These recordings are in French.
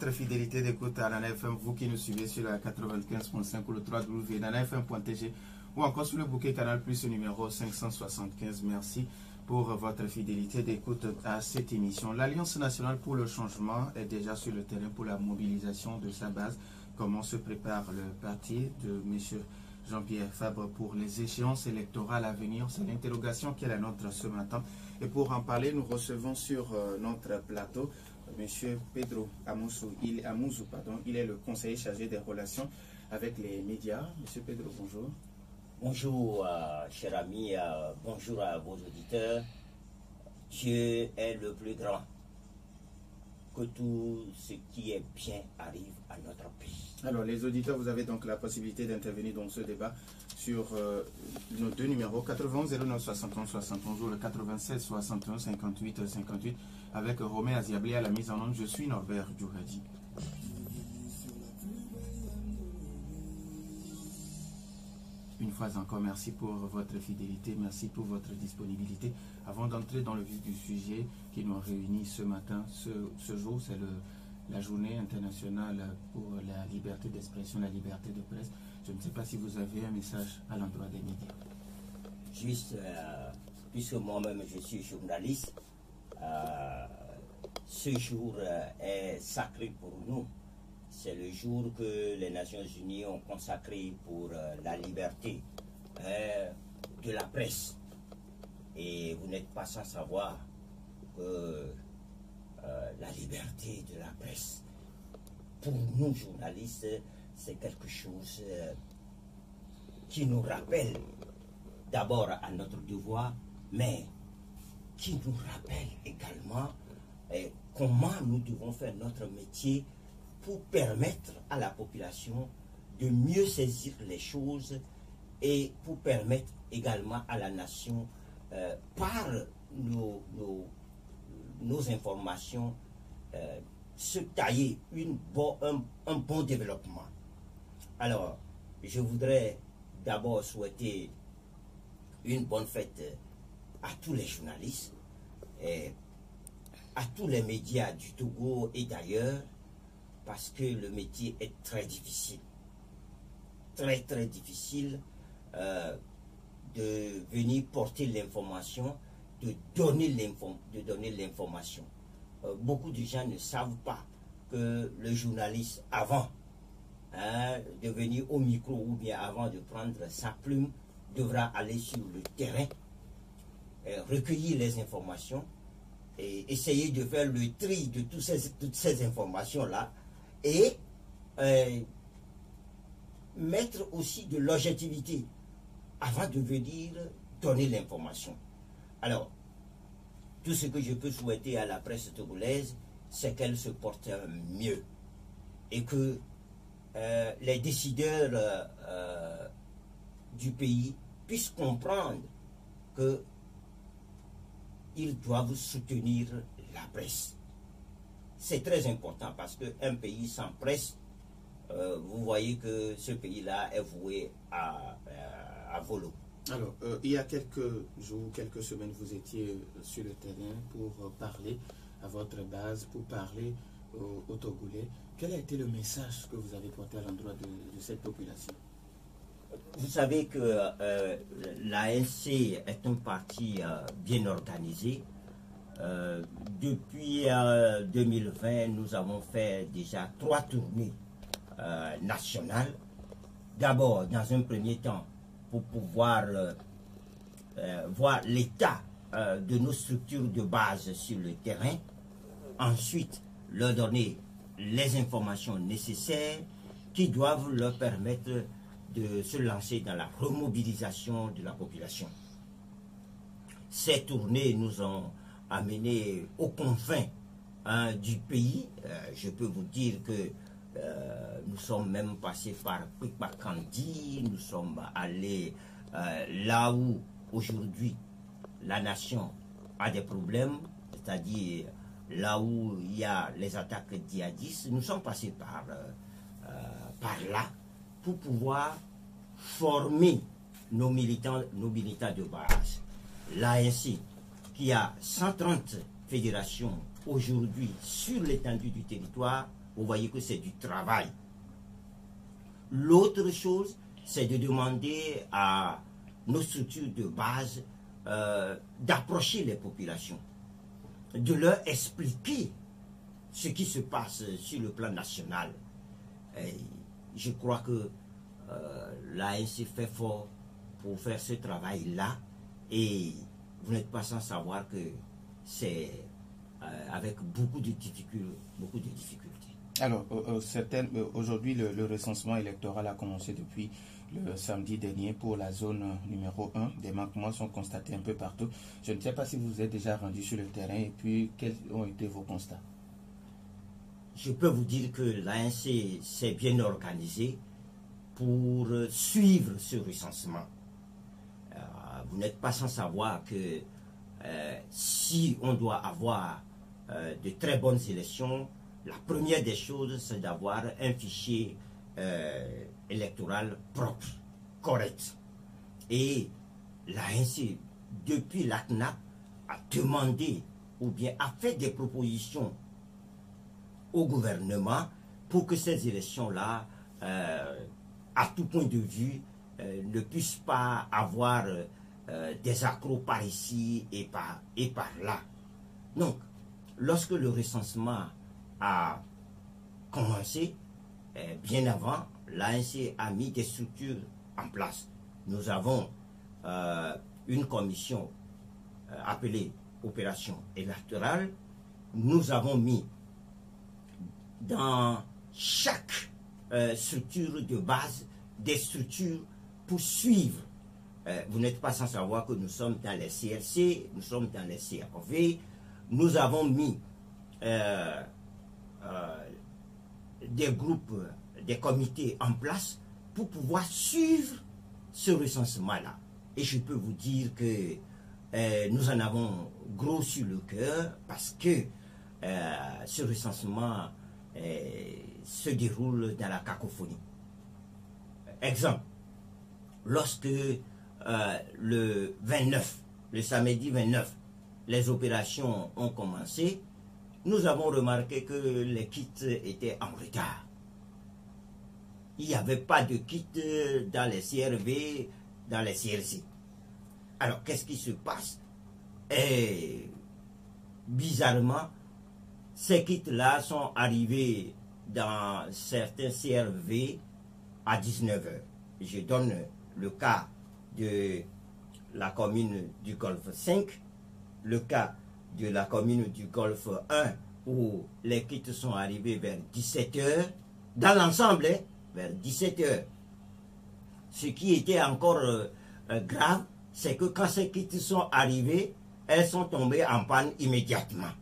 votre fidélité d'écoute à Nana FM, vous qui nous suivez sur la 95.5 ou le 3W nanafm.tg ou encore sur le bouquet Canal Plus numéro 575. Merci pour votre fidélité d'écoute à cette émission. L'Alliance nationale pour le changement est déjà sur le terrain pour la mobilisation de sa base. Comment se prépare le parti de M. Jean-Pierre Fabre pour les échéances électorales à venir? C'est l'interrogation qui est la nôtre ce matin. Et pour en parler, nous recevons sur notre plateau M. Pedro Amouzou. Il est le conseiller chargé des relations avec les médias. M. Pedro, bonjour. Bonjour, cher ami, bonjour à vos auditeurs. Dieu est le plus grand. Que tout ce qui est bien arrive à notre pays. Alors, les auditeurs, vous avez donc la possibilité d'intervenir dans ce débat sur nos deux numéros, 91 09 71 71 ou le 96 61 58 58 avec Romain Aziablé à la mise en onde. Je suis Norbert Djouradi. Une fois encore, merci pour votre fidélité, merci pour votre disponibilité. Avant d'entrer dans le vif du sujet qui nous réunit ce matin, ce jour, c'est la journée internationale pour la liberté d'expression, la liberté de presse. Je ne sais pas si vous avez un message à l'endroit des médias. Juste, puisque moi-même je suis journaliste, ce jour est sacré pour nous. C'est le jour que les Nations Unies ont consacré pour la liberté de la presse. Et vous n'êtes pas sans savoir que la liberté de la presse, pour nous journalistes, c'est quelque chose qui nous rappelle d'abord à notre devoir, mais qui nous rappelle également comment nous devons faire notre métier pour permettre à la population de mieux saisir les choses et pour permettre également à la nation, par nos informations, se tailler un bon développement. Alors, je voudrais d'abord souhaiter une bonne fête à tous les journalistes, et à tous les médias du Togo et d'ailleurs, parce que le métier est très difficile. Très très difficile de venir porter l'information, de donner l'information. Beaucoup de gens ne savent pas que le journaliste, avant de venir au micro ou bien avant de prendre sa plume, devra aller sur le terrain, recueillir les informations et essayer de faire le tri de toutes ces informations-là et mettre aussi de l'objectivité avant de venir donner l'information. Alors, tout ce que je peux souhaiter à la presse togolaise, c'est qu'elle se porte mieux et que les décideurs du pays puissent comprendre que ils doivent soutenir la presse. C'est très important parce qu'un pays sans presse, vous voyez que ce pays-là est voué à volo. Alors, il y a quelques jours, quelques semaines, vous étiez sur le terrain pour parler à votre base, pour parler aux Togolais. Quel a été le message que vous avez porté à l'endroit de cette population? Vous savez que l'ANC est un parti bien organisé. Depuis 2020, nous avons fait déjà 3 tournées nationales. D'abord, dans un premier temps, pour pouvoir voir l'état de nos structures de base sur le terrain. Ensuite, leur donner les informations nécessaires qui doivent leur permettre de se lancer dans la remobilisation de la population. Ces tournées nous ont amenés aux confins du pays. Je peux vous dire que nous sommes même passés par Kwikpakandi, nous sommes allés là où aujourd'hui la nation a des problèmes, c'est-à-dire là où il y a les attaques djihadistes. Nous sommes passés par là pour pouvoir former nos militants de base. L'ANC, qui a 130 fédérations aujourd'hui sur l'étendue du territoire, Vous voyez que c'est du travail. L'autre chose, c'est de demander à nos structures de base d'approcher les populations, de leur expliquer ce qui se passe sur le plan national. Et je crois que l'ANC fait fort pour faire ce travail-là, et vous n'êtes pas sans savoir que c'est avec beaucoup de difficultés. Alors, aujourd'hui, le recensement électoral a commencé depuis le samedi dernier pour la zone numéro 1. Des manquements sont constatés un peu partout. Je ne sais pas si vous êtes déjà rendu sur le terrain et puis quels ont été vos constats. Je peux vous dire que l'ANC s'est bien organisé pour suivre ce recensement. Vous n'êtes pas sans savoir que si on doit avoir de très bonnes élections, la première des choses, c'est d'avoir un fichier électoral propre, correct. Et l'ANC, depuis l'ACNAP, a demandé ou bien a fait des propositions au gouvernement pour que ces élections-là, à tout point de vue, ne puissent pas avoir des accros par ici et par là. Donc, lorsque le recensement a commencé, bien avant, l'ANC a mis des structures en place. Nous avons une commission appelée opération électorale. Nous avons mis dans chaque structure de base des structures pour suivre. Vous n'êtes pas sans savoir que nous sommes dans les CRC, nous sommes dans les CRV. Nous avons mis des groupes, des comités en place pour pouvoir suivre ce recensement-là. Et je peux vous dire que nous en avons gros sur le cœur parce que ce recensement se déroule dans la cacophonie. Exemple, lorsque le 29, le samedi 29, les opérations ont commencé, nous avons remarqué que les kits étaient en retard. Il n'y avait pas de kits dans les CRV, dans les CRC. Alors, qu'est-ce qui se passe? Et bizarrement, ces kits-là sont arrivés dans certains CRV à 19 h. Je donne le cas de la commune du Golfe 5, le cas de la commune du Golfe 1, où les kits sont arrivés vers 17 h, dans l'ensemble, vers 17 h. Ce qui était encore grave, c'est que quand ces kits sont arrivés, elles sont tombées en panne immédiatement.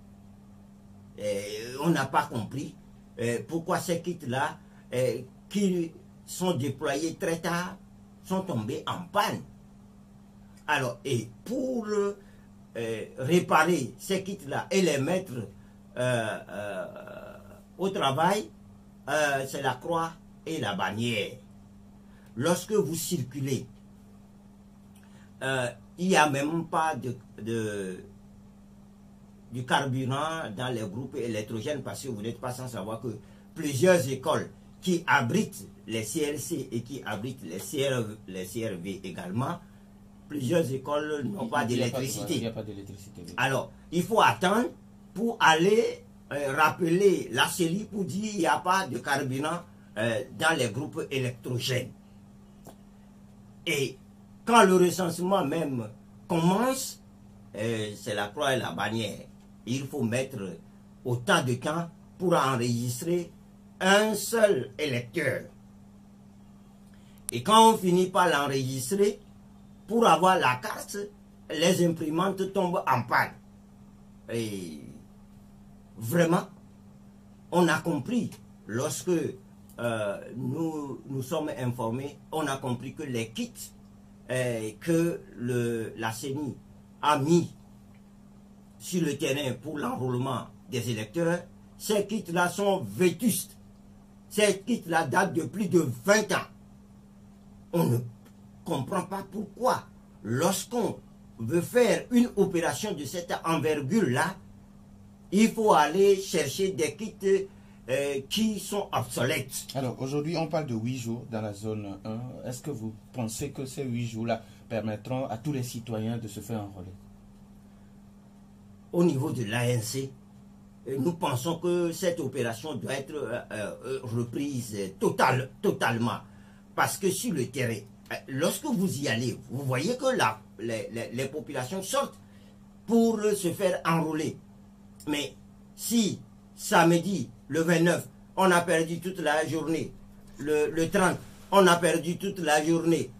Et on n'a pas compris pourquoi ces kits-là, qui sont déployés très tard, sont tombés en panne. Alors, et pour réparer ces kits-là et les mettre au travail, c'est la croix et la bannière. Lorsque vous circulez, il n'y a même pas du carburant dans les groupes électrogènes parce que vous n'êtes pas sans savoir que plusieurs écoles qui abritent les CLC et qui abritent les CRV également, plusieurs écoles n'ont pas d'électricité. Il n'y a pas d'électricité. Alors, il faut attendre pour aller rappeler la CELI pour dire qu'il n'y a pas de carburant dans les groupes électrogènes. Et quand le recensement même commence, c'est la croix et la bannière. Il faut mettre autant de temps pour enregistrer un seul électeur. Et quand on finit par l'enregistrer, pour avoir la carte, les imprimantes tombent en panne. Et vraiment, on a compris, lorsque nous sommes informés, on a compris que les kits que la CENI a mis sur le terrain pour l'enrôlement des électeurs, ces kits-là sont vétustes. Ces kits-là datent de plus de 20 ans. On ne comprend pas pourquoi, lorsqu'on veut faire une opération de cette envergure-là, il faut aller chercher des kits qui sont obsolètes. Alors aujourd'hui, on parle de 8 jours dans la zone 1. Est-ce que vous pensez que ces 8 jours-là permettront à tous les citoyens de se faire enrôler? Au niveau de l'ANC, nous pensons que cette opération doit être reprise totalement. Parce que sur le terrain, lorsque vous y allez, vous voyez que les populations sortent pour se faire enrôler. Mais si samedi, le 29, on a perdu toute la journée, le 30, on a perdu toute la journée,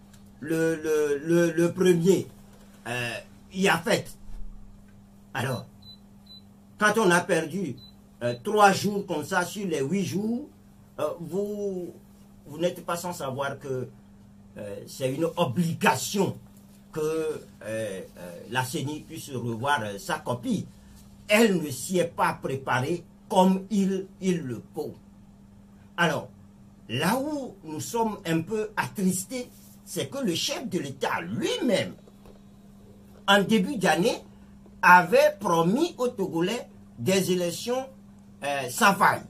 le 1er, il y a fête. Alors, quand on a perdu 3 jours comme ça sur les 8 jours, vous n'êtes pas sans savoir que c'est une obligation que la CENI puisse revoir sa copie. Elle ne s'y est pas préparée comme il le faut. Alors, là où nous sommes un peu attristés, c'est que le chef de l'État lui-même, en début d'année, avait promis aux Togolais des élections sans faille.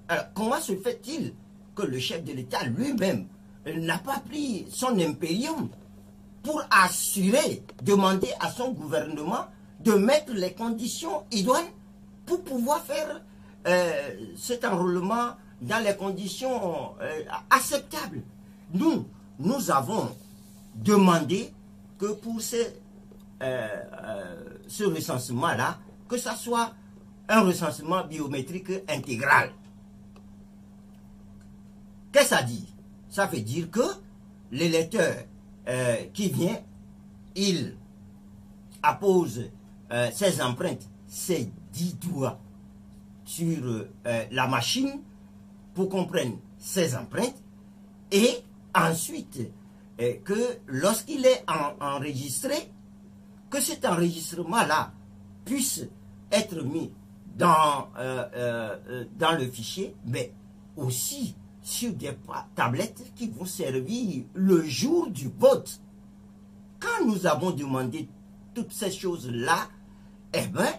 Alors, comment se fait-il que le chef de l'État lui-même n'a pas pris son impérium pour assurer, demander à son gouvernement de mettre les conditions idoines pour pouvoir faire cet enrôlement dans les conditions acceptables? Nous avons demandé que pour ce recensement-là, que ça soit un recensement biométrique intégral. Qu'est-ce que ça dit? Ça veut dire que l'électeur qui vient, il appose ses empreintes, ses 10 doigts sur la machine pour qu'on prenne ses empreintes, et ensuite que lorsqu'il est enregistré, que cet enregistrement-là puisse être mis dans le fichier, mais aussi sur des tablettes qui vont servir le jour du vote. Quand nous avons demandé toutes ces choses-là, eh bien,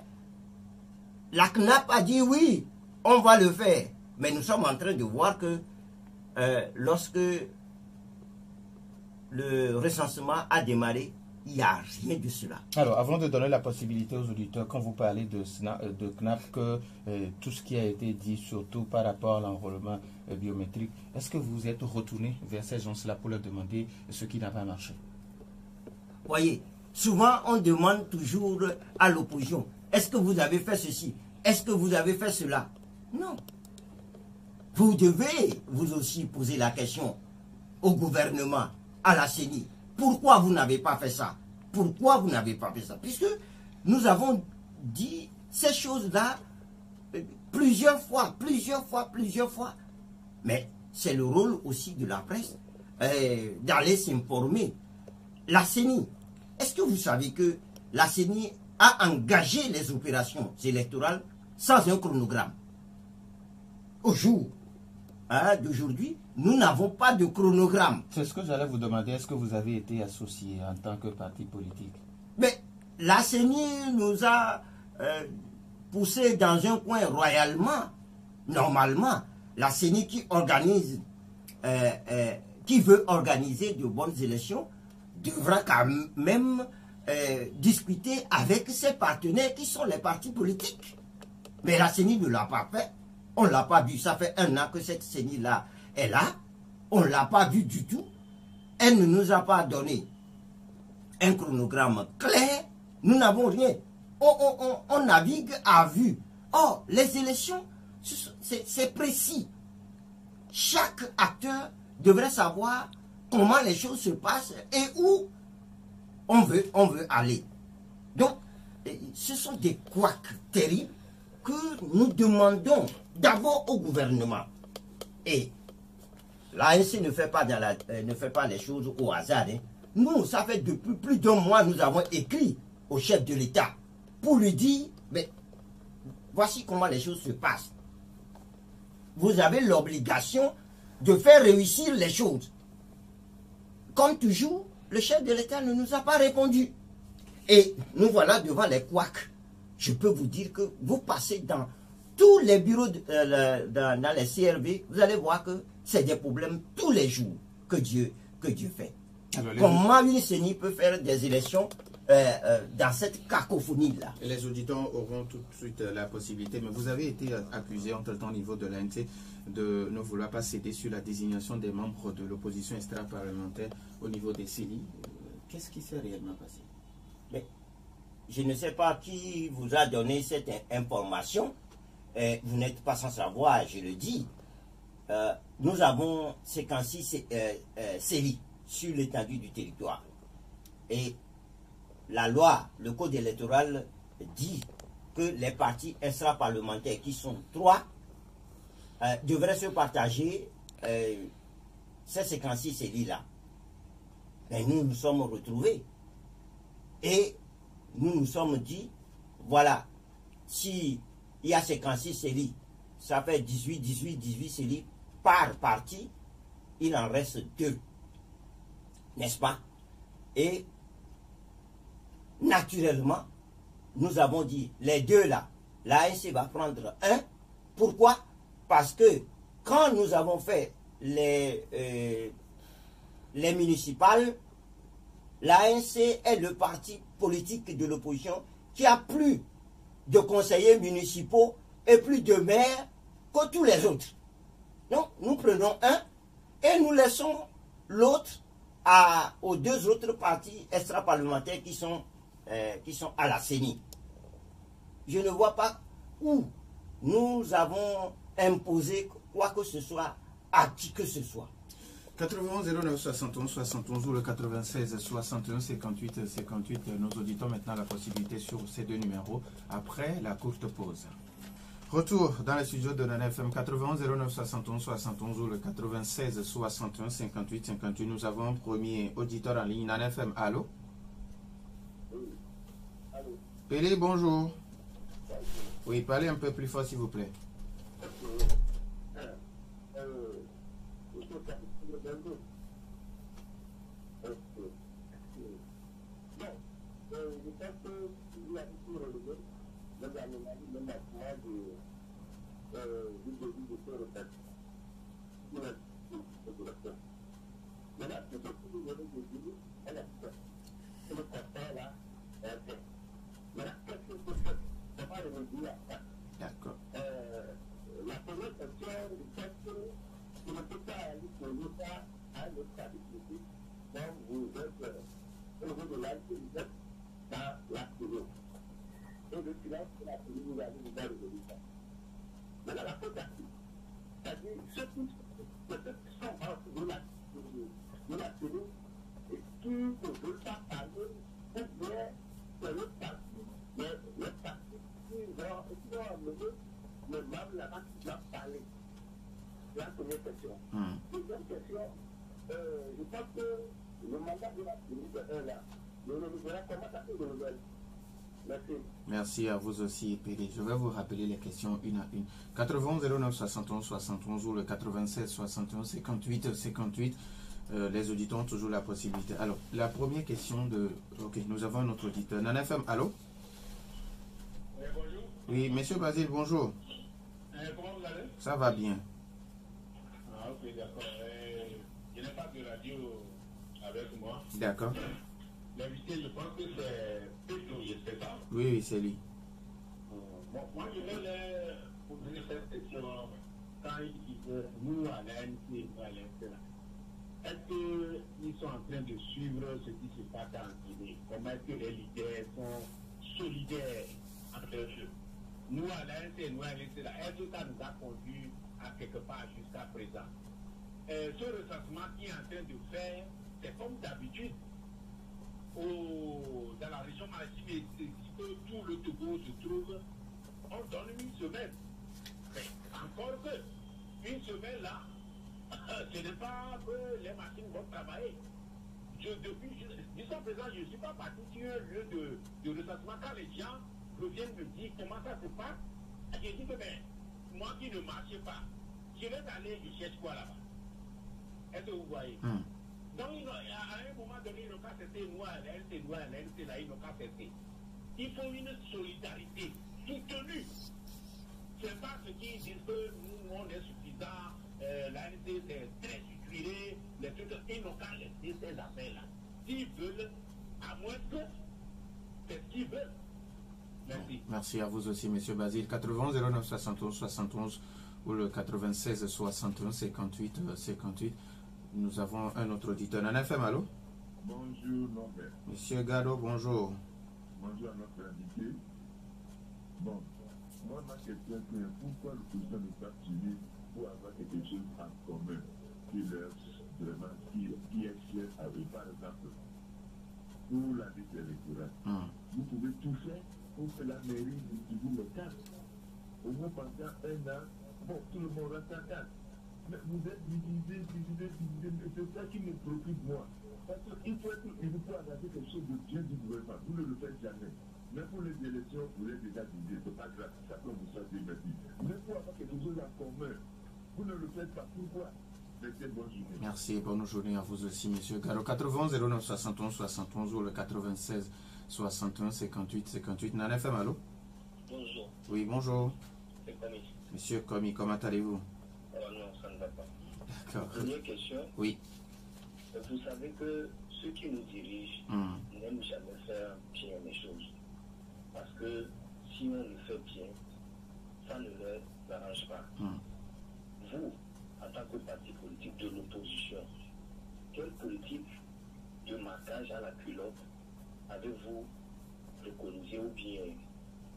la CNAP a dit oui, on va le faire. Mais nous sommes en train de voir que lorsque le recensement a démarré, il n'y a rien de cela. Alors, avant de donner la possibilité aux auditeurs, quand vous parlez de CNAP, que tout ce qui a été dit, surtout par rapport à l'enrôlement biométrique, est-ce que vous êtes retourné vers ces gens-là pour leur demander ce qui n'a pas marché? Voyez, souvent on demande toujours à l'opposition, est-ce que vous avez fait ceci? Est-ce que vous avez fait cela? Non. Vous devez vous aussi poser la question au gouvernement, à la CENI. Pourquoi vous n'avez pas fait ça? Pourquoi vous n'avez pas fait ça? Puisque nous avons dit ces choses-là plusieurs fois. Mais c'est le rôle aussi de la presse d'aller s'informer. La CENI, est-ce que vous savez que la CENI a engagé les opérations électorales sans un chronogramme? Au jour d'aujourd'hui, nous n'avons pas de chronogramme. C'est ce que j'allais vous demander. Est-ce que vous avez été associé en tant que parti politique? Mais la CENI nous a poussé dans un coin royalement. Normalement, la CENI qui organise, qui veut organiser de bonnes élections, devra quand même discuter avec ses partenaires qui sont les partis politiques. Mais la CENI ne l'a pas fait. On ne l'a pas vu. Ça fait 1 an que cette CENI-là est là. On ne l'a pas vu du tout. Elle ne nous a pas donné un chronogramme clair. Nous n'avons rien. On navigue à vue. Or, les élections, c'est précis. Chaque acteur devrait savoir comment les choses se passent et où on veut aller. Donc, ce sont des couacs terribles que nous demandons d'abord au gouvernement. Et l'ANC ne fait pas les choses au hasard. Hein. Nous, ça fait depuis plus d'1 mois, nous avons écrit au chef de l'État pour lui dire, mais voici comment les choses se passent. Vous avez l'obligation de faire réussir les choses. Comme toujours, le chef de l'État ne nous a pas répondu. Et nous voilà devant les couacs. Je peux vous dire que vous passez dans tous les bureaux dans les CRV, vous allez voir que c'est des problèmes tous les jours que Dieu fait. Alors, comment une CENI peut faire des élections dans cette cacophonie-là? Les auditeurs auront tout de suite la possibilité, mais vous avez été accusé entre-temps au niveau de l'ANC de ne vouloir pas céder sur la désignation des membres de l'opposition extra-parlementaire au niveau des CENI. Qu'est-ce qui s'est réellement passé? Mais je ne sais pas qui vous a donné cette information. Vous n'êtes pas sans savoir, je le dis. Nous avons 56 CENI sur l'étendue du territoire. Et la loi, le code électoral dit que les partis extra-parlementaires, qui sont 3, devraient se partager ces 56 CENI-là. Mais nous nous sommes retrouvés et nous nous sommes dit, voilà, si il y a 56 CENI, ça fait 18 CENI par parti, il en reste 2, n'est-ce pas? Et naturellement, nous avons dit, les 2 là, l'ANC va prendre 1. Pourquoi? Parce que quand nous avons fait les municipales, l'ANC est le parti politique de l'opposition qui a plus de conseillers municipaux et plus de maires que tous les autres. Donc, nous prenons 1 et nous laissons l'autre aux 2 autres partis extra-parlementaires qui sont à la CENI. Je ne vois pas où nous avons imposé quoi que ce soit à qui que ce soit. 91 09 71 71 ou le 96 61 58 58. Nos auditeurs maintenant la possibilité sur ces 2 numéros après la courte pause. Retour dans les studios de Nana FM 91 09 71 71 ou le 96 61 58 58. Nous avons un premier auditeur en ligne. Nana FM, allô? Pélé, bonjour. Oui, parlez un peu plus fort s'il vous plaît. D'accord. La première question, je ne peux pas aller poser ça à notre service public, donc vous êtes au niveau de l'ANC, vous êtes dans la commune. Et le silence de la commune, vous allez vous résolu ça. Maintenant, la première question, c'est-à-dire ceux qui sont en de la commune et qui ne veulent pas parler, ou bien c'est l'autre partie qui vont amener le membre là-bas qui doit parler. La première question. Deuxième question, je pense que le mandat de la commune est là. Le renouvellement, comment ça se renouvelle? Merci. Merci à vous aussi, PD. Je vais vous rappeler les questions une à une. 91 09 71 71 ou le 96 61 58 58. Les auditeurs ont toujours la possibilité. Alors, la première question de... Ok, nous avons un autre auditeur. Nana FM, allô? Oui, bonjour. Oui, monsieur Basile, bonjour. Comment vous allez? Ça va bien. Ah, ok, d'accord. Je n'ai pas de radio avec moi. D'accord. L'invité, je pense que c'est Pedro, c'est ça? Oui, c'est lui. Bon, moi, je vais poser cette question quand il disait nous à l'ANC, là. Est-ce qu'ils sont en train de suivre ce qui se passe en Guinée? Comment est-ce que les leaders sont solidaires entre eux? Nous à l'ANC, nous à l'ANC, est-ce que ça nous a conduit à quelque part jusqu'à présent? Ce recensement qui est en train de faire, c'est comme d'habitude. Dans la région maritime, que tout le Togo se trouve, on donne une semaine. Mais encore que, une semaine là, ce n'est pas que les machines vont travailler. Jusqu'à présent, je ne suis pas parti sur un lieu de recensement. Quand les gens reviennent me dire comment ça se passe, je dis que ben, moi qui ne marchais pas, je vais aller, je cherche quoi là-bas? Est-ce que vous voyez? Donc, à un moment donné, ils n'ont qu'à cesser, nous à l'ANC, là, ils n'ont qu'à cesser. Il faut une solidarité soutenue. c'est pas ce qu'ils disent que nous, on est suffisant, l'ANC c'est très structuré, les trucs, ils n'ont qu'à laisser ces affaires-là. S'ils veulent, à moins que c'est ce qu'ils veulent. Merci. Merci à vous aussi, M. Basile. 80 09 71 71 ou le 96 61 58 58. Nous avons un autre auditeur. En FM, allô? Bonjour, Norbert. Monsieur Gado, bonjour. Bonjour à notre invité. Bon, moi, ma question est pourquoi le président n'est pas suivi pour avoir quelque chose en commun qui leur vraiment, qui est fier avec, par exemple, pour la liste électorale. Vous pouvez tout faire pour que la mairie distribue le cadre. Au moins pendant un an, bon, tout le monde reste en cadre. Mais vous êtes divisé, c'est ça qui me préoccupe moi. Parce qu'il faut être élu pour engager quelque chose de bien du gouvernement. Vous ne le faites jamais. Mais pour les élections, vous êtes déjà divisé. C'est pas grave, ça peut vous sortir merci. Mais pour avoir quelque chose en commun, vous ne le faites pas. Pourquoi? Bonne journée. Merci, bonne journée à vous aussi, monsieur Garo. 80 09 71 71 ou le 96 61 58 58. Nana FM, allô? Bonjour. Oui, bonjour. C'est Komi. Monsieur Komi, comment allez-vous? Oh non, ça ne va pas. D'accord. Première question. Oui. Vous savez que ceux qui nous dirigent n'aiment jamais faire bien les choses. Parce que si on le fait bien, ça ne leur arrange pas. Vous, en tant que parti politique de l'opposition, quelle politique de marquage à la culotte avez-vous préconisé ou bien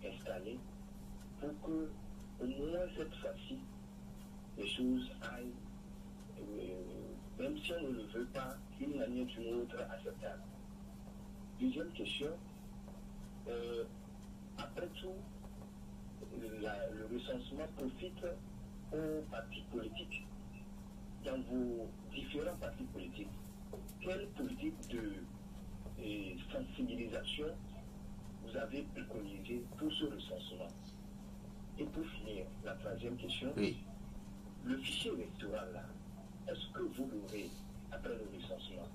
installé pour que, au moins cette fois-ci, les choses aillent, même si on ne le veut pas, d'une manière ou d'une autre acceptable? Deuxième question, après tout, le recensement profite aux partis politiques. Dans vos différents partis politiques, quelle politique de sensibilisation vous avez préconisé pour ce recensement? Et pour finir, la troisième question, Oui. le fichier électoral là, est-ce que vous l'aurez après le recensement?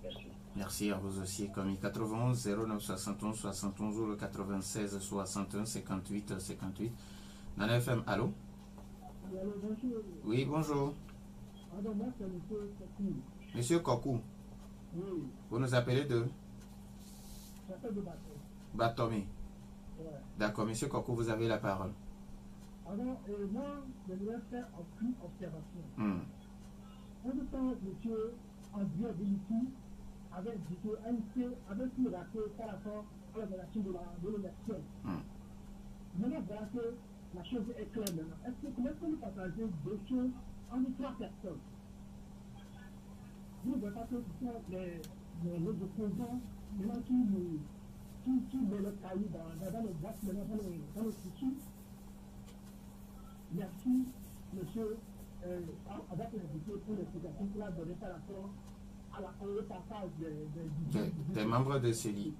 Merci. Merci à vous aussi, Komi. 91 09 71 71 ou le 96 61 58 58. Nana FM, allô? Allô, bonjour. Oui, bonjour. Alors, moi, c'est M. Kokou. Monsieur Kokou, Oui, vous nous appelez de j'appelle de Bateau. Batomi. Ouais. D'accord, monsieur Kokou, vous avez la parole. Alors, moi, je voudrais faire aucune observation. Hmm. Un temps, M. André Beniti avait dit que ANC avait pu rater par rapport à l'organisation de l'élection. Maintenant, voilà que la chose est claire maintenant. Comment est-ce que nous partageons deux choses entre trois personnes? Vous ne voyez pas que ce sont les opposants maintenant qui mettent le caillou dans le boîte, dans le tissu. Merci, monsieur, avec l'invité pour l'explication qu'il a donnée par rapport au passage Des membres de CELI.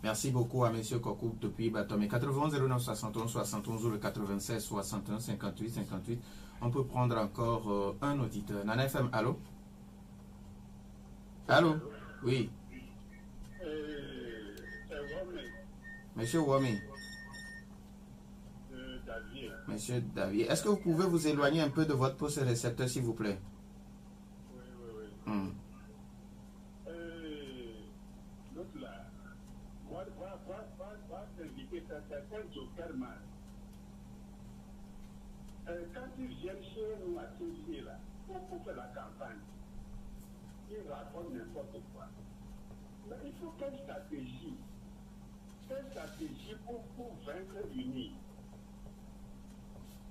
Merci beaucoup à monsieur Kokou depuis Batomé. 80 09 71 71 ou le 96 61 58 58. On peut prendre encore un auditeur. Nana FM, allô? Allô? Oui. Monsieur Wami. Monsieur David. Est-ce que vous pouvez vous éloigner un peu de votre poste récepteur, s'il vous plaît? Oui. Quand ils viennent chez nous à Tizi, là, pour faire la campagne, ils racontent n'importe quoi. Mais il faut quelle stratégie pour vaincre l'uni.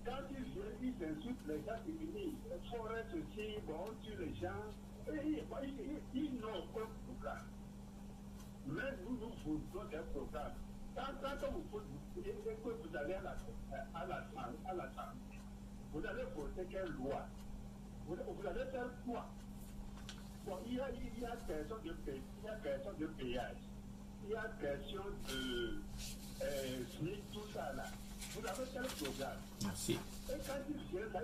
Quand ils viennent, ils insultent les gens unis, il faut rester ceci, bon, on tue les gens, et ils n'ont aucun programme. Mais nous voulons un programme. Quand vous allez à l'Assemblée, vous allez voter quelle loi? Vous allez faire quoi? Bon, il y a question de péage, il y a question de SMIC, tout ça là. Vous avez quel programme? Merci. Et quand ils viennent, là,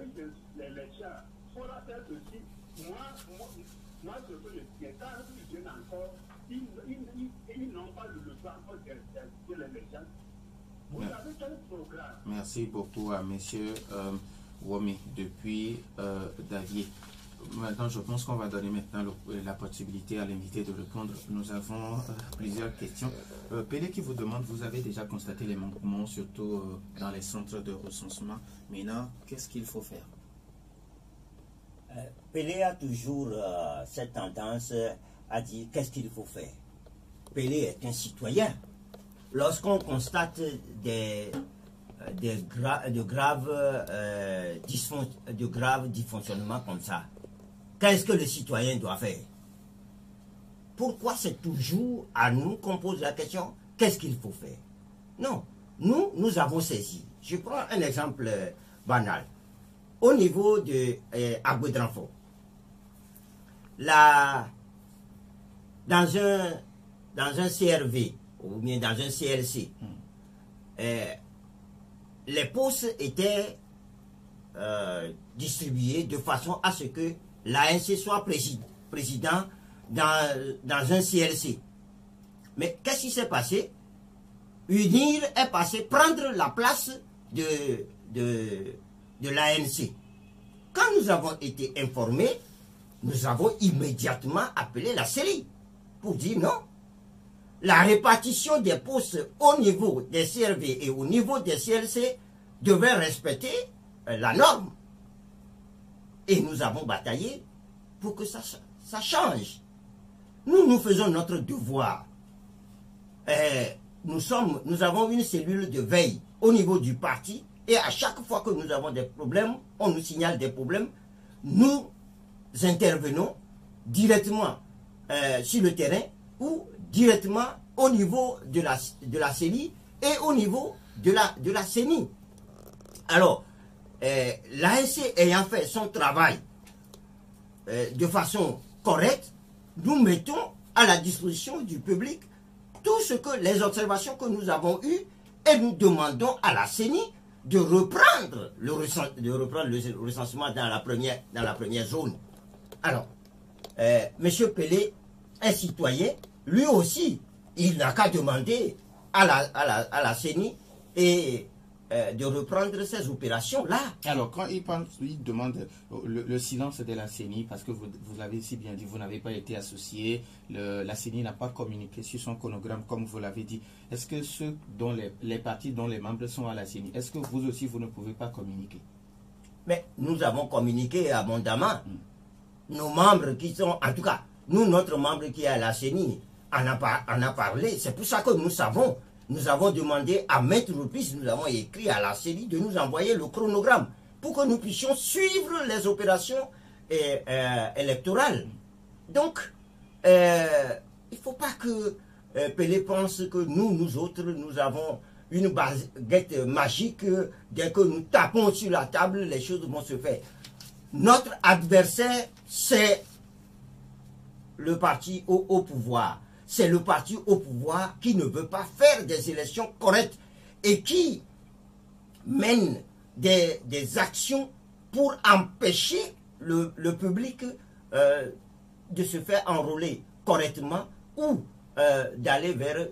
les gens, il faudra faire ceci. Moi, ce que je dis, quand ils viennent encore, ils n'ont pas le temps encore de les gens. Vous avez quel programme? Merci beaucoup à M. Womi depuis Davier. Maintenant, je pense qu'on va donner maintenant la possibilité à l'invité de répondre. Nous avons plusieurs questions. Pelé qui vous demande, vous avez déjà constaté les manquements, surtout dans les centres de recensement. Maintenant, qu'est-ce qu'il faut faire? Pelé a toujours cette tendance à dire qu'est-ce qu'il faut faire. Pelé est un citoyen. Lorsqu'on constate de graves dysfonctionnements comme ça, qu'est-ce que le citoyen doit faire? Pourquoi c'est toujours à nous qu'on pose la question, qu'est-ce qu'il faut faire? Non, nous avons saisi. Je prends un exemple banal. Au niveau de Agouedranfo, dans un CRV ou bien dans un CLC, les postes étaient distribués de façon à ce que l'ANC soit président dans un CLC. Mais qu'est-ce qui s'est passé? UNIR est passé prendre la place de l'ANC. Quand nous avons été informés, nous avons immédiatement appelé la CELI pour dire non. La répartition des postes au niveau des CRV et au niveau des CLC devait respecter la norme. Et nous avons bataillé pour que ça change. Nous faisons notre devoir. Nous avons une cellule de veille au niveau du parti et à chaque fois que nous avons des problèmes, on nous signale des problèmes, nous intervenons directement sur le terrain ou directement au niveau de la CENI et au niveau de la CENI. Alors, l'ANC ayant fait son travail de façon correcte, nous mettons à la disposition du public tout ce que les observations que nous avons eues et nous demandons à la CENI de reprendre le recensement dans la première zone. Alors, M. Pelé, un citoyen, lui aussi, il n'a qu'à demander à la CENI et de reprendre ces opérations-là. Alors, quand il demande le silence de la CENI, parce que vous l'avez si bien dit, vous n'avez pas été associé, la CENI n'a pas communiqué sur son chronogramme, comme vous l'avez dit. Est-ce que ceux dont les partis dont les membres sont à la CENI, est-ce que vous aussi, vous ne pouvez pas communiquer? Mais nous avons communiqué abondamment. Nos membres qui sont, en tout cas, notre membre qui est à la CENI en a parlé. C'est pour ça que nous savons. Nous avons demandé à maintes reprises, nous avons écrit à la CENI de nous envoyer le chronogramme pour que nous puissions suivre les opérations électorales. Donc, il ne faut pas que Pelé pense que nous autres, nous avons une baguette magique. Dès que nous tapons sur la table, les choses vont se faire. Notre adversaire, c'est le parti au pouvoir. C'est le parti au pouvoir qui ne veut pas faire des élections correctes et qui mène des actions pour empêcher le public de se faire enrôler correctement ou d'aller vers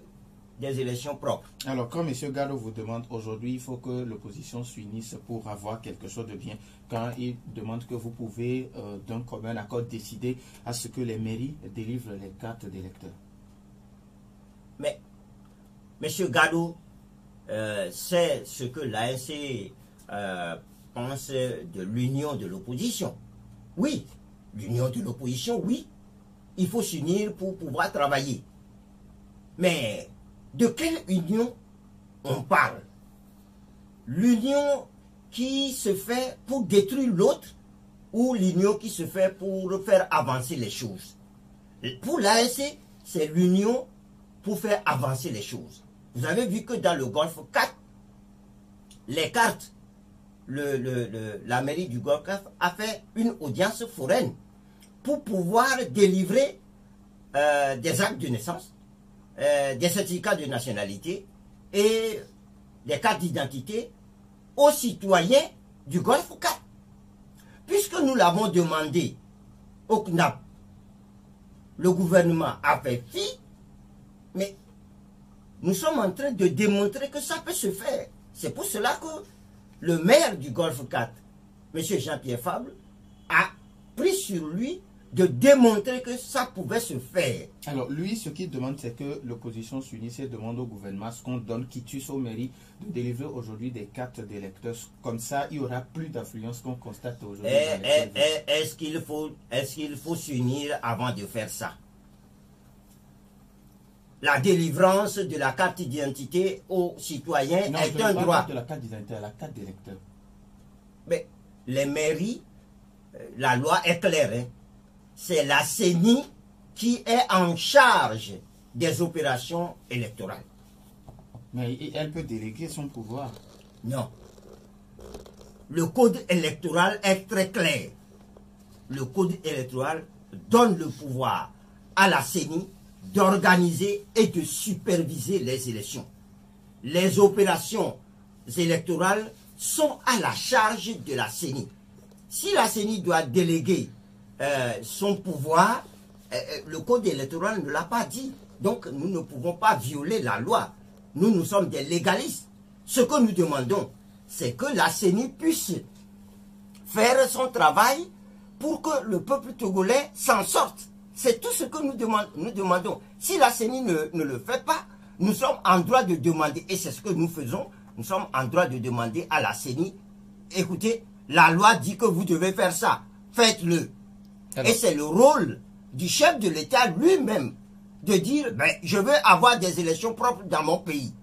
des élections propres. Alors, quand M. Gallo vous demande aujourd'hui, il faut que l'opposition s'unisse pour avoir quelque chose de bien. Quand il demande que vous pouvez, d'un commun accord, décider à ce que les mairies délivrent les cartes d'électeurs. Mais M. Gadou, c'est ce que l'ANC pense de l'union de l'opposition. Oui, l'union de l'opposition, oui. Il faut s'unir pour pouvoir travailler. Mais de quelle union on parle? L'union qui se fait pour détruire l'autre ou l'union qui se fait pour faire avancer les choses? Pour l'ANC, c'est l'union pour faire avancer les choses. Vous avez vu que dans le Golfe 4, les cartes, la mairie du Golfe 4 a fait une audience foraine pour pouvoir délivrer des actes de naissance, des certificats de nationalité et des cartes d'identité aux citoyens du Golfe 4. Puisque nous l'avons demandé au CNAP, le gouvernement a fait fi, mais nous sommes en train de démontrer que ça peut se faire. C'est pour cela que le maire du Golfe 4, M. Jean-Pierre Fabre, a pris sur lui de démontrer que ça pouvait se faire. Alors, lui, ce qu'il demande, c'est que l'opposition s'unisse et demande au gouvernement ce qu'on donne quitus aux mairies de délivrer aujourd'hui des cartes d'électeurs. Comme ça, il y aura plus d'influence qu'on constate aujourd'hui. Est-ce qu'il faut s'unir avant de faire ça? La délivrance de la carte d'identité aux citoyens est un droit. De la carte d'identité, la carte d'électeur. Mais les mairies, la loi est claire, hein? C'est la CENI qui est en charge des opérations électorales. Mais elle peut déléguer son pouvoir. Non. Le code électoral est très clair. Le code électoral donne le pouvoir à la CENI d'organiser et de superviser les élections. Les opérations électorales sont à la charge de la CENI. Si la CENI doit déléguer son pouvoir, le code électoral ne l'a pas dit. Donc nous ne pouvons pas violer la loi. Nous sommes des légalistes. Ce que nous demandons, c'est que la CENI puisse faire son travail pour que le peuple togolais s'en sorte. C'est tout ce que nous demandons. Si la CENI ne le fait pas, nous sommes en droit de demander, et c'est ce que nous faisons, nous sommes en droit de demander à la CENI, écoutez, la loi dit que vous devez faire ça, faites-le. Et c'est le rôle du chef de l'État lui-même de dire, ben, je veux avoir des élections propres dans mon pays.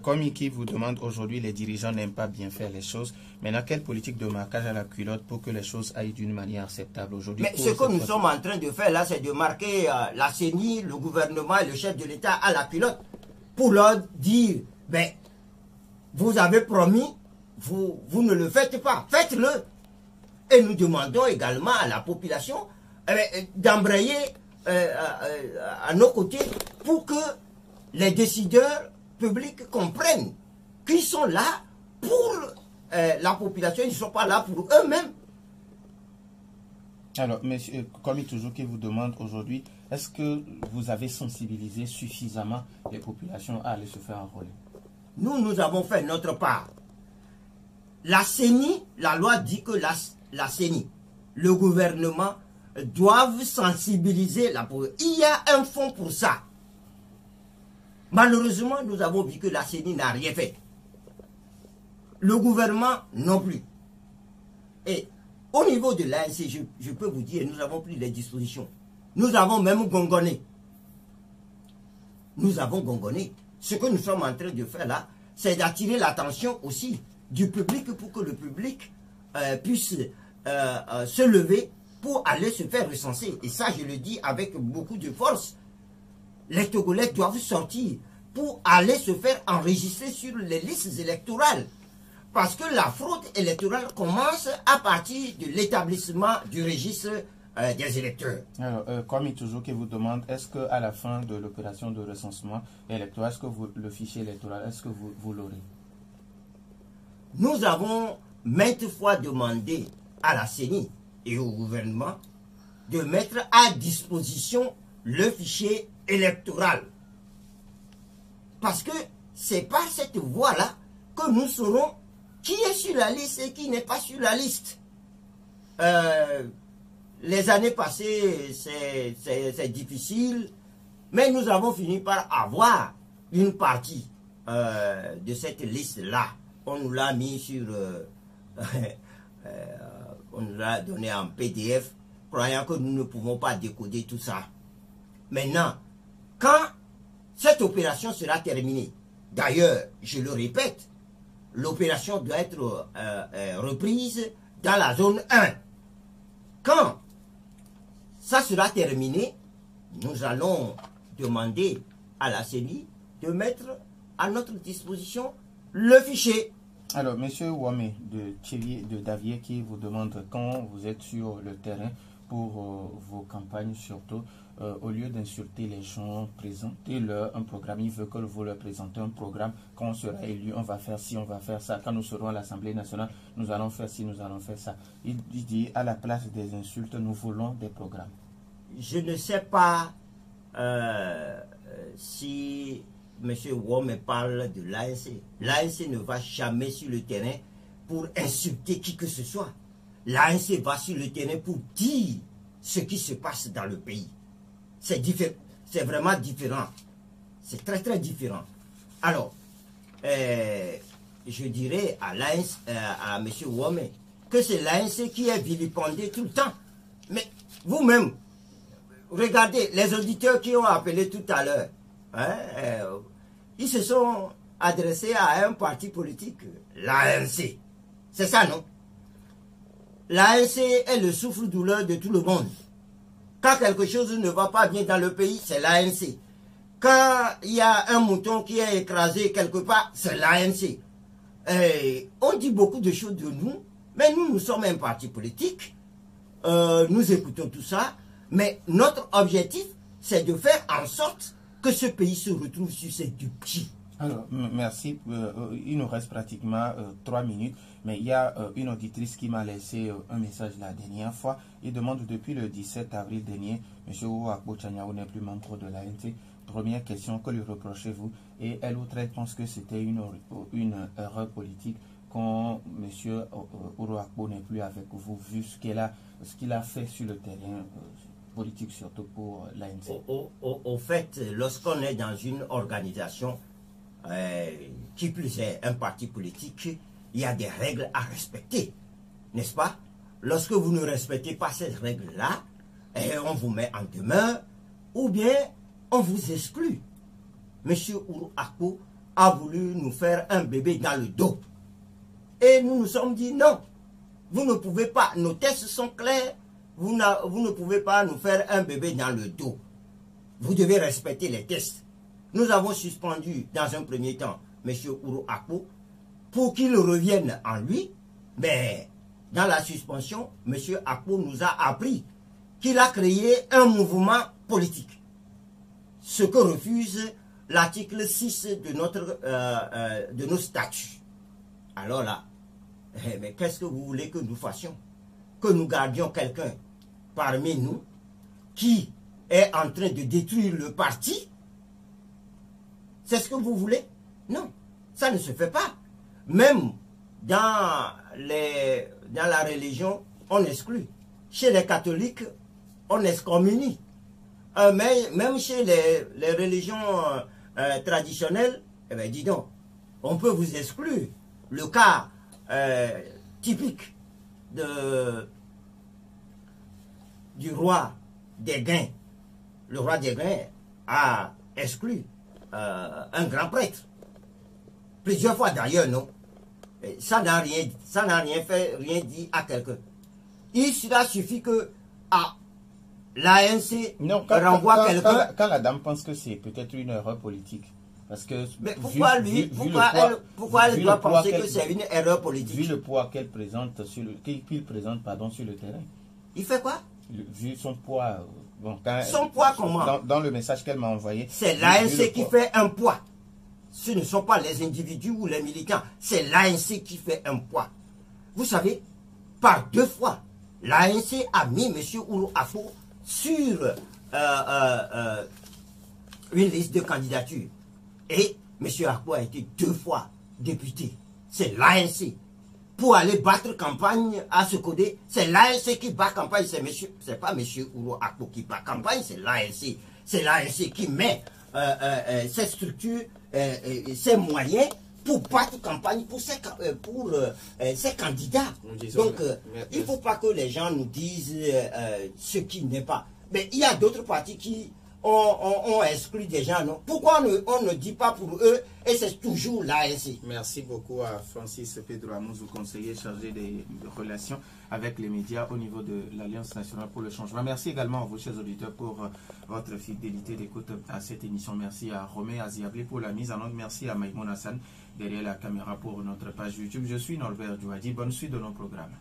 Comme Iki vous demande aujourd'hui, les dirigeants n'aiment pas bien faire les choses. Maintenant, quelle politique de marquage à la culotte pour que les choses aillent d'une manière acceptable aujourd'hui? Mais ce que nous sommes en train de faire là, c'est de marquer la CENI, le gouvernement et le chef de l'État à la culotte pour leur dire, ben, vous avez promis, vous ne le faites pas, faites-le. Et nous demandons également à la population d'embrayer à nos côtés pour que les décideurs publics comprennent qu'ils sont là pour la population, ils ne sont pas là pour eux-mêmes. Alors, monsieur, comme toujours qui vous demande aujourd'hui, est-ce que vous avez sensibilisé suffisamment les populations à aller se faire enrôler? Nous avons fait notre part. La CENI, la loi dit que la CENI, le gouvernement, doivent sensibiliser la population. Il y a un fonds pour ça. Malheureusement, nous avons vu que la CENI n'a rien fait. Le gouvernement non plus. Et au niveau de l'ANC, je peux vous dire, nous avons pris les dispositions. Nous avons même gongonné. Nous avons gongonné. Ce que nous sommes en train de faire là, c'est d'attirer l'attention aussi du public pour que le public puisse se lever pour aller se faire recenser. Et ça, je le dis avec beaucoup de force. Les Togolais doivent sortir pour aller se faire enregistrer sur les listes électorales. Parce que la fraude électorale commence à partir de l'établissement du registre des électeurs. Alors, comme il toujours qui vous demande, est-ce qu'à la fin de l'opération de recensement électoral, est-ce que le fichier électoral, est-ce que vous l'aurez? Nous avons maintes fois demandé à la CENI et au gouvernement de mettre à disposition le fichier électoral. Parce que c'est par cette voie-là que nous saurons qui est sur la liste et qui n'est pas sur la liste. Les années passées, c'est difficile, mais nous avons fini par avoir une partie de cette liste-là. On nous l'a mis sur... on nous l'a donné en PDF, croyant que nous ne pouvons pas décoder tout ça. Maintenant, quand cette opération sera terminée, d'ailleurs, je le répète, l'opération doit être reprise dans la zone 1. Quand ça sera terminé, nous allons demander à la CENI de mettre à notre disposition le fichier. Alors, M. Ouame de Davier qui vous demande quand vous êtes sur le terrain pour vos campagnes surtout, au lieu d'insulter les gens, présentez-leur un programme. Il veut que vous leur présentez un programme. Quand on sera élu, on va faire ci, on va faire ça. Quand nous serons à l'Assemblée nationale, nous allons faire ci, nous allons faire ça. Il dit, à la place des insultes, nous voulons des programmes. Je ne sais pas si M. Wome parle de l'ANC. L'ANC ne va jamais sur le terrain pour insulter qui que ce soit. L'ANC va sur le terrain pour dire ce qui se passe dans le pays. C'est différent. C'est vraiment différent. C'est très très différent. Alors, je dirais à M. Wome que c'est l'ANC qui est vilipendé tout le temps. Mais vous-même, regardez, les auditeurs qui ont appelé tout à l'heure, ils se sont adressés à un parti politique, l'ANC. C'est ça, non? L'ANC est le souffle-douleur de tout le monde. Quand quelque chose ne va pas bien dans le pays, c'est l'ANC. Quand il y a un mouton qui est écrasé quelque part, c'est l'ANC. On dit beaucoup de choses de nous, mais nous sommes un parti politique. Nous écoutons tout ça, mais notre objectif, c'est de faire en sorte que ce pays se retrouve sur ses deux pieds. Alors, merci. Il nous reste pratiquement 3 minutes, mais il y a une auditrice qui m'a laissé un message la dernière fois. Il demande depuis le 17 avril dernier, M. Ouakpo Tchaniaou n'est plus membre de l'ANC. Première question, que lui reprochez-vous? Et elle ou elle pense que c'était une erreur politique quand M. Ouakpo n'est plus avec vous, vu ce qu'il a fait sur le terrain politique, surtout pour l'ANC. Au fait, lorsqu'on est dans une organisation, qui plus est un parti politique, il y a des règles à respecter, n'est-ce pas? Lorsque vous ne respectez pas ces règles-là, on vous met en demeure ou bien on vous exclut. Monsieur Ouakpo a voulu nous faire un bébé dans le dos. Et nous nous sommes dit non, vous ne pouvez pas, nos tests sont clairs, vous ne pouvez pas nous faire un bébé dans le dos. Vous devez respecter les tests. Nous avons suspendu dans un premier temps M. Ouakpo pour qu'il revienne en lui, mais dans la suspension, M. Akpo nous a appris qu'il a créé un mouvement politique. Ce que refuse l'article 6 de nos statuts. Alors là, mais qu'est-ce que vous voulez que nous fassions? Que nous gardions quelqu'un parmi nous qui est en train de détruire le parti? C'est ce que vous voulez? Non, ça ne se fait pas. Même dans la religion, on exclut. Chez les catholiques, on excommunie. Mais même chez les religions traditionnelles, eh bien, dis donc, on peut vous exclure. Le cas typique du roi des Guins. Le roi des Guins a exclu un grand prêtre. Plusieurs fois d'ailleurs, non? Et ça n'a rien dit à quelqu'un. Il suffit que l'ANC renvoie quelqu'un. Quand la dame pense que c'est peut-être une erreur politique. Parce que mais pourquoi elle doit penser que c'est une erreur politique? Vu le poids qu'il présente sur le terrain. Il fait quoi? Vu son poids. Son poids comment? Dans le message qu'elle m'a envoyé. C'est l'ANC qui fait un poids. Ce ne sont pas les individus ou les militants. C'est l'ANC qui fait un poids. Vous savez, par 2 fois, l'ANC a mis M. Ouakpo sur une liste de candidature. Et M. Akpo a été 2 fois député. C'est l'ANC. Pour aller battre campagne à ce côté, c'est l'ANC qui bat campagne. C'est pas M. Akpo qui bat campagne, c'est l'ANC. C'est l'ANC qui met ses structures, ses moyens pour battre campagne pour ses candidats. Donc, il ne faut pas que les gens nous disent ce qui n'est pas. Mais il y a d'autres partis qui ont exclu des gens, non? Pourquoi on ne dit pas pour eux et c'est toujours l'ANC? Merci beaucoup à Francis Pedro Amouzou, conseiller chargé des relations avec les médias au niveau de l'Alliance nationale pour le changement. Merci également à vous, chers auditeurs, pour votre fidélité d'écoute à cette émission. Merci à Romé Aziablé pour la mise en onde. Merci à Maïmoun Hassan derrière la caméra pour notre page YouTube. Je suis Norbert Douadi. Bonne suite de nos programmes.